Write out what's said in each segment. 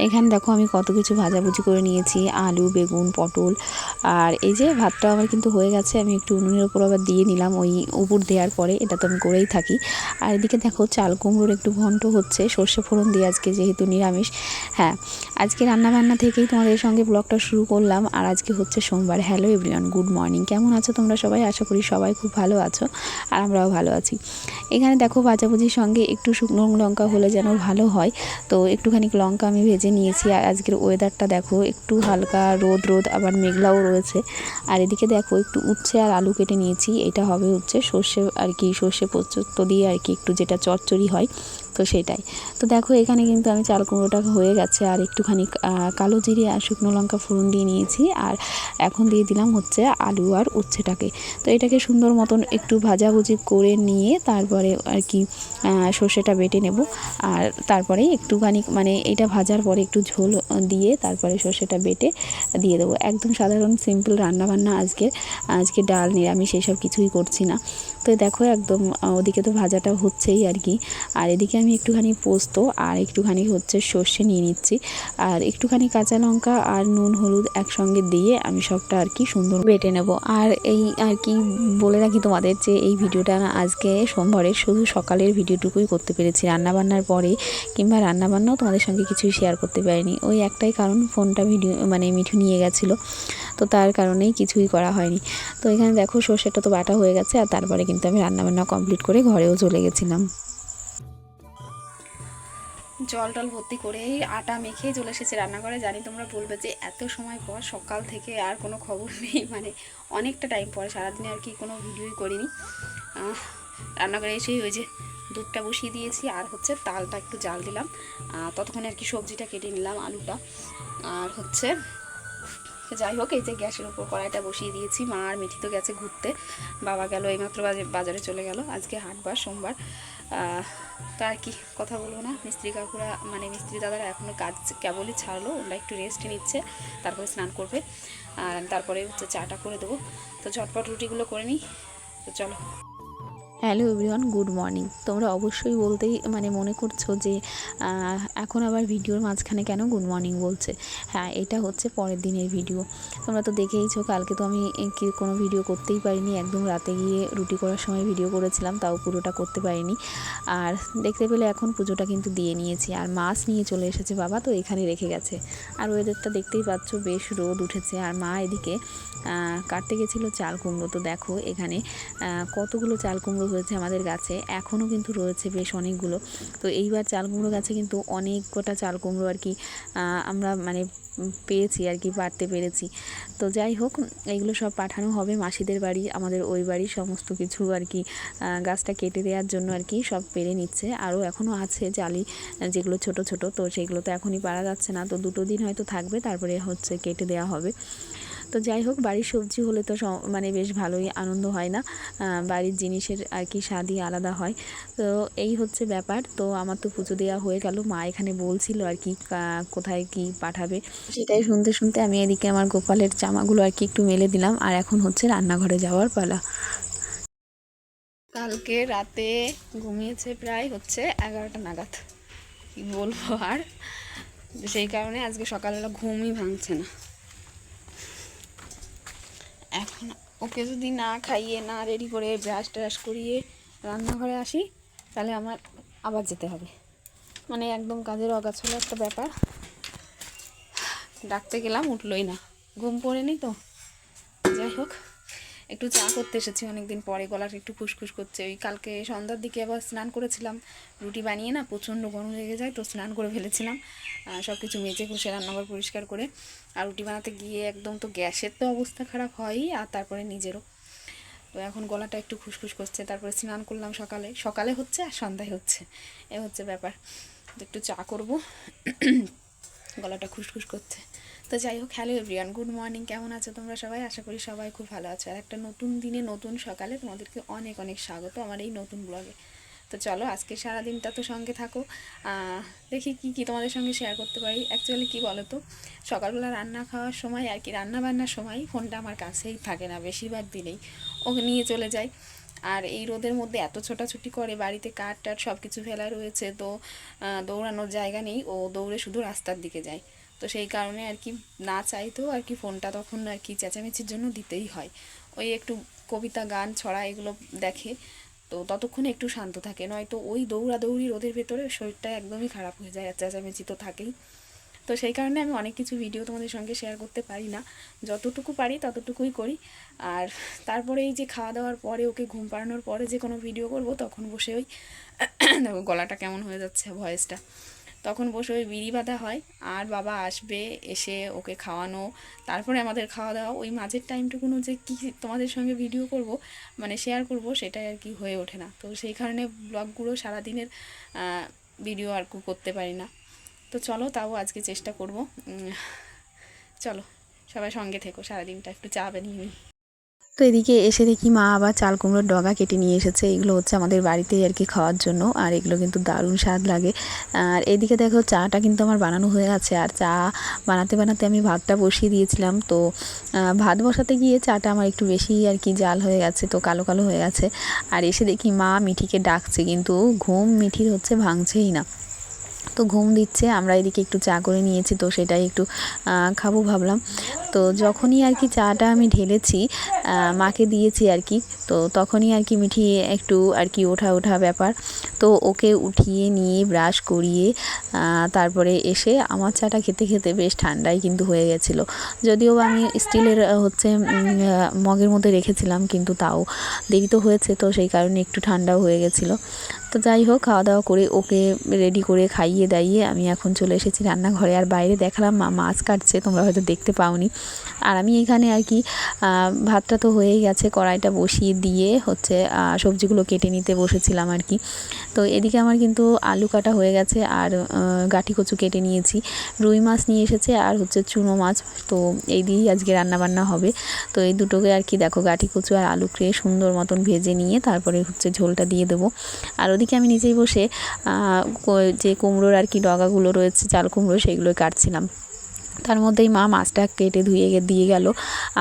এখানে দেখো আমি কত কিছু ভাজাভুজি করে নিয়েছি, আলু, বেগুন, পটল। আর এই যে ভাতটা আমার কিন্তু হয়ে গেছে, আমি একটু উনুনের ওপর আবার দিয়ে নিলাম ওই উপর দেওয়ার পরে, এটা তো আমি করেই থাকি। আর এদিকে দেখো চাল কুমড়োর একটু ঘন্ট হচ্ছে সর্ষে ফোড়ন দিয়ে, আজকে যেহেতু নিরামিষ। হ্যাঁ, আজকে রান্নাবান্না থেকেই তোমাদের সঙ্গে ব্লগটা শুরু করলাম। আর আজকে হচ্ছে সোমবার। Hello everyone, good morning. কেমন আছো তোমরা সবাই? আশা করি সবাই খুব ভালো আছো, আর আমরাও ভালো আছি। এখানে দেখো ভাজাভুজির সঙ্গে একটু শুকনো লঙ্কা হলে যেন ভালো হয়, তো একটুখানি লঙ্কা আমি ভেজে নিয়েছি। আর আজকের ওয়েদারটা দেখো, একটু হালকা রোদ রোদ আবার মেঘলাও রয়েছে। আর এদিকে দেখো একটু উচ্ছে আর আলু কেটে নিয়েছি, এটা হবে হচ্ছে সর্ষে আর কি, সর্ষে পোস্ত দিয়ে আর কি, একটু যেটা চচ্চড়ি হয়, তো সেটাই। তো দেখো এখানে কিন্তু আমি চাল কুমড়োটা হয়ে গেছে, আর একটুখানি কালো জিরে আর শুকনো লঙ্কা ফোড়ন দিয়ে নিয়েছি। আর এখন দিয়ে দিলাম হচ্ছে আলু আর উচ্ছেটাকে। তো এটাকে সুন্দর মতন একটু ভাজাভুজি করে নিয়ে তারপরে আর কি সর্ষেটা বেটে নেব। আর তারপরে একটুখানি মানে এটা ভাজার পরে একটু ঝোল দিয়ে তারপরে সর্ষেটা বেটে দিয়ে দেবো। একদম সাধারণ সিম্পল রান্নাবান্না আজকে ডাল নিরামিষ এসব কিছুই করছি না। তো দেখো একদম ওদিকে তো ভাজাটা হচ্ছেই আর কি। আর এদিকে আমি একটুখানি পোস্ত আর একটুখানি হচ্ছে সর্ষে নিয়ে নিচ্ছি, আর একটুখানি কাঁচা লঙ্কা আর নুন হলুদ একসঙ্গে দিয়ে আমি সবটা আর কি সুন্দর বেটে নেব। আর এই আর কি বলে রাখি তোমাদের যে এই ভিডিওটা আজকে সোমবারের শুধু সকালের ভিডিওটুকুই করতে পেরেছি, রান্নাবান্নার পরে কিংবা রান্নাবান্নাও তোমাদের সঙ্গে কিছুই শেয়ার করতে পারিনি। ওই একটাই কারণ, ফোনটা মানে মিঠু নিয়ে গেছিলো, তো তার কারণেই কিছুই করা হয়নি। তো এখানে দেখো সর্ষেটা তো বাটা হয়ে গেছে, আর তারপরে কিন্তু আমি রান্নাবান্না কমপ্লিট করে ঘরেও চলে গেছিলাম। জল টল ভর্তি করেই আটা মেখেই চলে এসেছি রান্নাঘরে। জানি তোমরা বলবে যে এত সময় পর, সকাল থেকে আর কোনো খবর নেই, মানে অনেকটা টাইম পরে, সারাদিনে আর কি কোনো ভিডিওই করিনি। রান্নাঘরে এসেই ওই যে দুধটা বসিয়ে দিয়েছি, আর হচ্ছে তালটা একটু জাল দিলাম, ততক্ষণে আর কি সবজিটা কেটে নিলাম, আলুটা। আর হচ্ছে যাই হোক, এই যে গ্যাসের উপর কড়াইটা বসিয়ে দিয়েছি। মা আর মিঠি তো গেছে ঘুরতে, বাবা গেল এইমাত্র বাজারে চলে গেল, আজকে হাটবার সোমবার। তো আর কি কথা বলবো না, মিস্ত্রি কাকুরা মানে মিস্ত্রি দাদারা এখনও কাজ কেবলই ছাড়লো, ওরা একটু রেস্ট নিচ্ছে, তারপরে স্নান করবে, আর তারপরে হচ্ছে চাটা করে দেবো। তো ঝটপট রুটিগুলো করে নিই, তো চলো। Hello everyone, good morning. তোমরা অবশ্যই বলতেই মানে মনে করছো যে এখন আবার ভিডিওর মাঝখানে কেন গুড মর্নিং বলছে। হ্যাঁ, এটা হচ্ছে পরের দিনের ভিডিও। তোমরা তো দেখেইছো, কালকে তো আমি কোনো ভিডিও করতেই পারিনি, একদম রাতে গিয়ে রুটি করার সময় ভিডিও করেছিলাম, তাও পুরোটা করতে পারিনি। আর দেখতে পেলে এখন পুজোটা কিন্তু দিয়ে নিয়েছি, আর মাছ নিয়ে চলে এসেছে বাবা, তো এখানে রেখে গেছে। আর ওয়েদারটা দেখতেই পাচ্ছ, বেশ রোদ উঠেছে। আর মা এদিকে কাটতে গেছিলো চাল কুমড়ো। তো দেখো এখানে কতগুলো চাল কুমড়ো হয়েছে আমাদের গাছে, এখনও কিন্তু রয়েছে বেশ অনেকগুলো। তো এইবার চাল কুমড়ো গাছে কিন্তু অনেক কটা চাল কুমড়ো আর কি আমরা মানে পেয়েছি আর কি, পাড়তে পেরেছি। তো যাই হোক, এইগুলো সব পাঠানো হবে মাসিদের বাড়ি, আমাদের ওই বাড়ির সমস্ত কিছু আর কি গাছটা কেটে দেওয়ার জন্য আর কি সব পেরে নিচ্ছে। আরও এখনও আছে জালি, যেগুলো ছোট ছোট, তো সেগুলো তো এখনই পারা যাচ্ছে না, তো 2 দিন হয়তো থাকবে, তারপরে হচ্ছে কেটে দেওয়া হবে। তো যাই হোক, বাড়ির সবজি হলে তো মানে বেশ ভালোই আনন্দ হয় না, বাড়ির জিনিসের আর কি স্বাদই আলাদা হয়। তো এই হচ্ছে ব্যাপার। তো আমার তো পুজো দেওয়া হয়ে গেল, মা এখানে বলছিল আর কি কোথায় কি পাঠাবে, সেটাই শুনতে শুনতে আমি এদিকে আমার গোপালের জামাগুলো আর কি একটু মেলে দিলাম, আর এখন হচ্ছে রান্নাঘরে যাওয়ার পালা। কালকে রাতে ঘুমিয়েছে প্রায় হচ্ছে 11টা নাগাদ, কি বলবো আর। সেই কারণে আজকে সকালবেলা ঘুমই ভাঙছে না। এখন ওকে যদি না খাইয়ে, না রেডি করে, ব্রাশ ট্রাশ করিয়ে রান্নাঘরে আসি, তাহলে আমার আবার যেতে হবে। মানে একদম কাজের অগাছলা একটা ব্যাপার। ডাকতে গেলাম, উঠলোই না, ঘুম পড়েনি তো। যাই হোক, একটু চা করতে এসেছি অনেকদিন পরে, গলাটা একটু খুসখুস করছে। ওই কালকে সন্ধ্যার দিকে আবার স্নান করেছিলাম, রুটি বানিয়ে না প্রচণ্ড গরম লেগে যায়, তো স্নান করে ফেলেছিলাম সব কিছু মেজে ঘষে, রান্নাঘর পরিষ্কার করে। আর রুটি বানাতে গিয়ে একদম তো গ্যাসের তো অবস্থা খারাপ হয়ই, আর তারপরে নিজেরও। তো এখন গলাটা একটু খুসখুস করছে। তারপরে স্নান করলাম সকালে, সকালে হচ্ছে আর সন্ধ্যায় হচ্ছে, এ হচ্ছে ব্যাপার। তো একটু চা করবো, গলাটা খুসখুস করছে। তো যাই হোক, হ্যালো এভরিওয়ান, গুড মর্নিং। কেমন আছো তোমরা সবাই? আশা করি সবাই খুব ভালো আছো। আর একটা নতুন দিনে নতুন সকালে তোমাদেরকে অনেক অনেক স্বাগত আমার এই নতুন ব্লগে। তো চলো, আজকে সারাদিনটা তো সঙ্গে থাকো, দেখি কি কি তোমাদের সঙ্গে শেয়ার করতে পারি। অ্যাকচুয়ালি কী বলো তো, সকালবেলা রান্না খাওয়ার সময় আর কি, রান্না বান্নার সময় ফোনটা আমার কাছেই থাকে না বেশিরভাগ দিনেই, ওকে নিয়ে চলে যাই। আর এই রোদের মধ্যে এত ছোটাছুটি করে, বাড়িতে কাঠ টাট সব কিছু ফেলা রয়েছে, তো দৌড়ানোর জায়গা নেই, ও দৌড়ে শুধু রাস্তার দিকে যায়। তো সেই কারণে আর কি না চাইতেও আর কি ফোনটা তখন আর কি চেঁচামেচির জন্য দিতেই হয়। ওই একটু কবিতা গান ছড়া এগুলো দেখে, তো ততক্ষণে একটু শান্ত থাকে, নয়তো ওই দৌড়াদৌড়ি রোদের ভেতরে শরীরটা একদমই খারাপ হয়ে যায়, আর চেঁচামেচি তো থাকেই। তো সেই কারণে আমি অনেক কিছু ভিডিও তোমাদের সঙ্গে শেয়ার করতে পারি না, যতটুকু পারি ততটুকুই করি। আর তারপরে এই যে খাওয়া দাওয়ার পরে ওকে ঘুম পাড়ানোর পরে যে কোনো ভিডিও করব, তখন বসে ওই দেখো গলাটা কেমন হয়ে যাচ্ছে ভয়েসটা, তখন বসে ওই বিড়ি বাঁধা হয়, আর বাবা আসবে, এসে ওকে খাওয়ানো, তারপরে আমাদের খাওয়া দাওয়া, ওই মাঝের টাইমটুকুনো যে কী তোমাদের সঙ্গে ভিডিও করব মানে শেয়ার করব, সেটাই আর কি হয়ে ওঠে না। তো সেই কারণে ব্লগগুলো সারাদিনের ভিডিও আর করতে পারি না। তো চলো, তাও আজকে চেষ্টা করব। চলো সবাই সঙ্গে থেকো, সারাদিনটা একটু চা বানিয়ে নিই। তো এদিকে এসে দেখি মা আবার চাল কুমড়োর ডগা কেটে নিয়ে এসেছে। এগুলো হচ্ছে আমাদের বাড়িতেই আর কি খাওয়ার জন্য, আর এগুলো কিন্তু দারুণ স্বাদ লাগে। আর এদিকে দেখো চাটা কিন্তু আমার বানানো হয়ে আছে, আর চা বানাতে বানাতে আমি ভাতটা বসিয়ে দিয়েছিলাম। তো ভাত বসাতে গিয়ে চাটা আমার একটু বেশি আর কি জাল হয়ে গেছে, তো কালো কালো হয়ে গেছে। আর এসে দেখি মা মিঠিকে ডাকছে, কিন্তু ঘুম মিঠির হচ্ছে ভাঙছেই না, তো ঘুম দিচ্ছে। আমরা এদিকে একটু চা করে নিয়েছি, তো সেটাই একটু খাবো ভাবলাম। তো যখনই আর কি চাটা আমি ঢেলেছি, মাকে দিয়েছি আর কি, তো তখনই আর কি মিঠি একটু আর কি ওঠা ওঠা ব্যাপার, তো ওকে উঠিয়ে নিয়ে ব্রাশ করিয়ে তারপরে এসে আমার চাটা খেতে খেতে বেশ ঠান্ডাই কিন্তু হয়ে গেছিলো। যদিও আমি স্টিলের হচ্ছে মগের মধ্যে রেখেছিলাম, কিন্তু তাও দেরি তো হয়েছে, তো সেই কারণে একটু ঠান্ডাও হয়ে গেছিলো। তো যাই হোক, খাওয়া দাওয়া করে ওকে রেডি করে খাইয়ে দাইয়ে আমি এখন চলে এসেছি রান্নাঘরে। আর বাইরে দেখালাম মা মাছ কাটছে, তোমরা হয়তো দেখতে পাওনি। আর আমি এখানে আর কি ভাতটা তো হয়েই গেছে, কড়াইটা বসিয়ে দিয়ে হচ্ছে সবজিগুলো কেটে নিতে বসেছিলাম আর কি। তো এদিকে আমার কিন্তু আলু কাটা হয়ে গেছে, আর গাঁটি কচু কেটে নিয়েছি, রুই মাছ নিয়ে এসেছে, আর হচ্ছে চুনো মাছ। তো এই দিয়েই আজকে রান্নাবান্না হবে। তো এই দুটোকে আর কি দেখো গাঁটি কচু আর আলুকে সুন্দর মতন ভেজে নিয়ে তারপরে হচ্ছে ঝোলটা দিয়ে দেবো। আর ওদিকে আমি নিজেই বসে যে কুমড়োর আর কি ডগাগুলো রয়েছে, চাল কুমড়ো, সেগুলো কাটছিলাম। তার মধ্যেই মা মাছটা কেটে ধুয়ে দিয়ে গেল।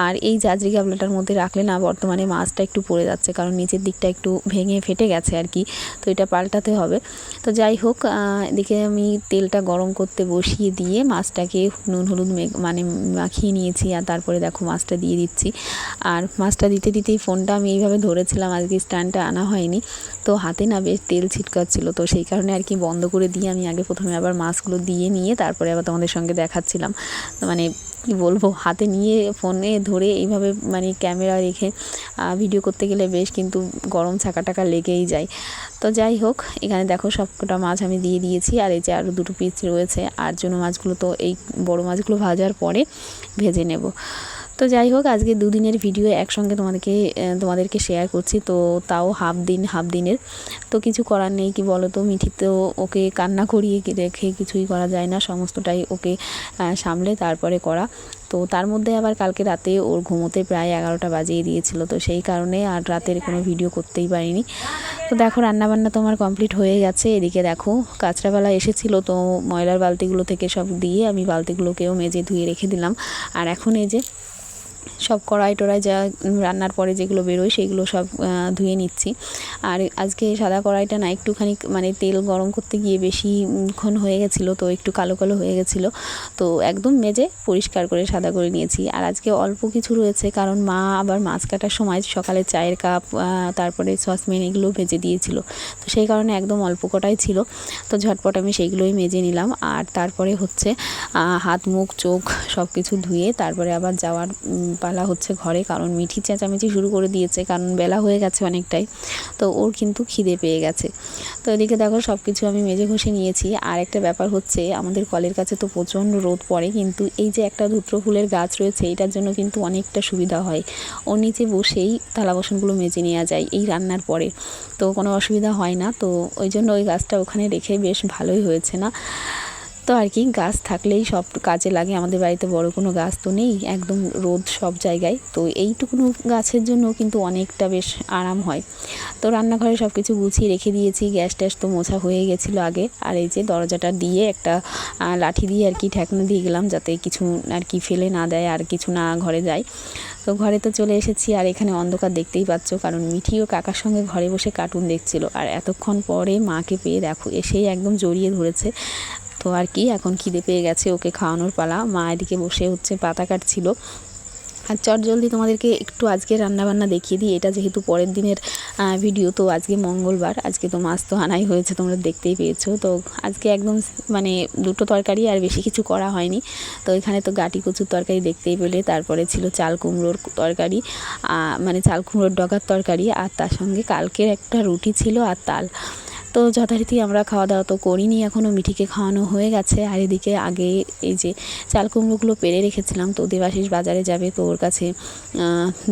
আর এই জাজরি গামলাটার মধ্যে রাখলে না বর্তমানে মাছটা একটু পড়ে যাচ্ছে, কারণ নিচের দিকটা একটু ভেঙে ফেটে গেছে আর কি, তো এটা পাল্টাতে হবে। তো যাই হোক, এদিকে আমি তেলটা গরম করতে বসিয়ে দিয়ে মাছটাকে নুন হলুদ মানে মাখিয়ে নিয়েছি, আর তারপরে দেখো মাছটা দিয়ে দিচ্ছি। আর মাছটা দিতে দিতেই ফোনটা আমি এইভাবে ধরেছিলাম, আজকে স্ট্যান্ডটা আনা হয়নি, তো হাতে না বেশ তেল ছিটকাচ্ছিল, তো সেই কারণে আর কি বন্ধ করে দিয়ে আমি আগে প্রথমে আবার মাছগুলো দিয়ে নিয়ে তারপরে আবার তোমাদের সঙ্গে দেখাচ্ছিলাম। মানে কি বলবো, হাতে নিয়ে ফোনে ধরে এইভাবে মানে ক্যামেরা রেখে ভিডিও করতে গেলে বেশ কিন্তু গরম ছাকা টাকা লেগেই যায়। তো যাই হোক, এখানে দেখো সবকটা মাছ আমি দিয়ে দিয়েছি, আর এই যে আরও দুটো পিস রয়েছে, আর জন্য মাছগুলো তো এই বড় মাছগুলো ভাজার পরে ভেজে নেব। তো যাই হোক, আজকে দুদিনের ভিডিও একসঙ্গে তোমাদেরকে শেয়ার করছি, তো তাও হাফ দিনের। তো কিছু করার নেই, কি বলো তো, মিঠি তো ওকে কান্না করিয়ে রেখে কিছুই করা যায় না, সমস্তটাই ওকে সামলে তারপরে করা। তো তার মধ্যে আবার কালকে রাতে ওর ঘুমোতে প্রায় 11টা বাজিয়ে দিয়েছিল, তো সেই কারণে আর রাতের কোনো ভিডিও করতেই পারিনি। তো দেখো রান্নাবান্না তো আমার কমপ্লিট হয়ে গেছে। এদিকে দেখো কাঁচরাপালা এসেছিলো, তো ময়লার বালতিগুলো থেকে সব দিয়ে আমি বালতিগুলোকেও মেজে ধুয়ে রেখে দিলাম। আর এখন এই যে সব কড়াই টড়াই যা রান্নার পরে যেগুলো বেরোয় সেগুলো সব ধুয়ে নিচ্ছি। আর আজকে সাদা কড়াইটা না একটুখানি মানে তেল গরম করতে গিয়ে বেশিক্ষণ হয়ে গেছিলো, তো একটু কালো কালো হয়ে গেছিলো, তো একদম মেজে পরিষ্কার করে সাদা করে নিয়েছি। আর আজকে অল্প কিছু রয়েছে, কারণ মা আবার মাছ কাটার সময় সকালে চায়ের কাপ তারপরে সসপ্যান এগুলো ভেজে দিয়েছিল, তো সেই কারণে একদম অল্প কটাই ছিল, তো ঝটপট আমি সেইগুলোই মেজে নিলাম। আর তারপরে হচ্ছে হাত মুখ চোখ সব কিছু ধুয়ে তারপরে আবার যাওয়ার পালা হচ্ছে ঘরে, কারণ মিঠি চেঁচামেচি শুরু করে দিয়েছে, কারণ বেলা হয়ে গেছে অনেকটাই, তো ওর কিন্তু খিদে পেয়ে গেছে। তো এদিকে দেখো সব কিছু আমি মেজে ঘষে নিয়েছি। আর একটা ব্যাপার হচ্ছে, আমাদের কলের কাছে তো প্রচণ্ড রোদ পড়ে, কিন্তু এই যে একটা ধুত্র ফুলের গাছ রয়েছে, এটার জন্য কিন্তু অনেকটা সুবিধা হয়, ওর নিচে বসেই থালা বাসনগুলো মেজে নেওয়া যায় এই রান্নার পরে, তো কোনো অসুবিধা হয় না। তো ওই জন্য ওই গাছটা ওখানে রেখে বেশ ভালোই হয়েছে না। তো আর কি গাছ থাকলেই সব কাজে লাগে। আমাদের বাড়িতে বড় কোনো গাছ তো নেই, একদম রোদ সব জায়গায়, তো এইটুকুনো গাছের জন্য কিন্তু অনেকটা বেশ আরাম হয়। তো রান্নাঘরে সব কিছু গুছিয়ে রেখে দিয়েছি, গ্যাস ট্যাস তো মোছা হয়ে গেছিলো আগে। আর এই যে দরজাটা দিয়ে একটা লাঠি দিয়ে আর কি ঠেকানো দিয়ে গেলাম, যাতে কিছু আর কি ফেলে না দেয় আর কিছু না ঘরে যায়। তো ঘরে তো চলে এসেছি, আর এখানে অন্ধকার দেখতেই পাচ্ছ, কারণ মিঠি ও কাকার সঙ্গে ঘরে বসে কার্টুন দেখছিল। আর এতক্ষণ পরে মাকে পেয়ে দেখো এসেই একদম জড়িয়ে ধরেছে। তো আর কি এখন খিদে পেয়ে গেছে, ওকে খাওয়ানোর পালা। মা এদিকে বসে হচ্ছে পাতা কাটছিল। আর চটজলদি তোমাদেরকে একটু আজকে রান্নাবান্না দেখিয়ে দিই। এটা যেহেতু পরের দিনের ভিডিও, তো আজকে মঙ্গলবার, আজকে তো মাছ তো আনাই হয়েছে, তোমরা দেখতেই পেয়েছো। তো আজকে একদম মানে দুটো তরকারি, আর বেশি কিছু করা হয়নি। তো এখানে তো গাটি কচুর তরকারি দেখতেই পেলে, তারপরে ছিল চাল কুমড়োর তরকারি, মানে চাল কুমড়োর ডগার তরকারি, আর তার সঙ্গে কালকের একটা রুটি ছিল আর তাল। তো যথারীতি আমরা খাওয়া দাওয়া তো করিনি এখনও, মিঠিকে খাওয়ানো হয়ে গেছে। আর এদিকে আগে এই যে চাল কুমড়োগুলো পেরে রেখেছিলাম, তো দেবাশিস বাজারে যাবে, তো ওর কাছে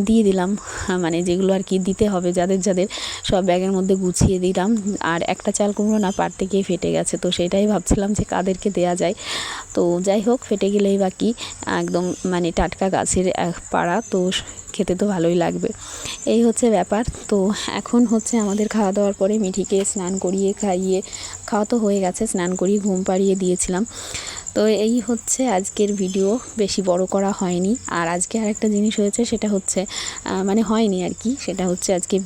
দিয়ে দিলাম, মানে যেগুলো আর কি দিতে হবে যাদের যাদের, সব ব্যাগের মধ্যে গুছিয়ে দিলাম। আর একটা চাল কুমড়ো না পারতে গিয়ে ফেটে গেছে, তো সেটাই ভাবছিলাম যে কাদেরকে দেয়া যায়। তো যাই হোক, ফেটে গেলেই বা কি, একদম মানে টাটকা গাছের পাড়া, তো খেতে তো ভালোই লাগবে। এই হচ্ছে ব্যাপার। তো এখন হচ্ছে আমাদের খাওয়া দাওয়ার পরে মিঠিকে স্নান করিয়ে খাইয়ে, খাওয়া তো হয়ে গেছে, স্নান করিয়ে ঘুম পাড়িয়ে দিয়েছিলাম। তো এই হচ্ছে আজকের ভিডিও, বেশি বড় করা হয়নি। আর আজকে আরেকটা জিনিস হয়েছে, সেটা হচ্ছে মানে হয়নি আর কি, সেটা হচ্ছে আজকে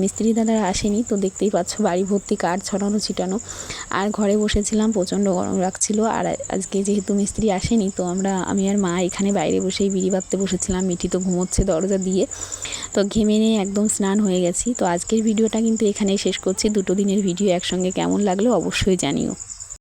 মিস্ত্রি দাদারা আসেনি। তো দেখতেই পাচ্ছ বাড়ি ভর্তি কাঠ ছড়ানো ছিটানো, আর ঘরে বসেছিলাম, প্রচণ্ড গরম লাগছিল। আর আজকে যেহেতু মিস্ত্রি আসেনি, তো আমি আর মা এখানে বাইরে বসেই বিড়ি বাঁধতে বসেছিলাম। মিঠি তো ঘুমোচ্ছে দরজা দিয়ে। তো ঘেমে নিয়ে একদম স্নান হয়ে গেছি। তো আজকের ভিডিওটা কিন্তু এখানেই শেষ করছি। দুটো দিনের ভিডিও একসঙ্গে কেমন লাগলো অবশ্যই জানিও।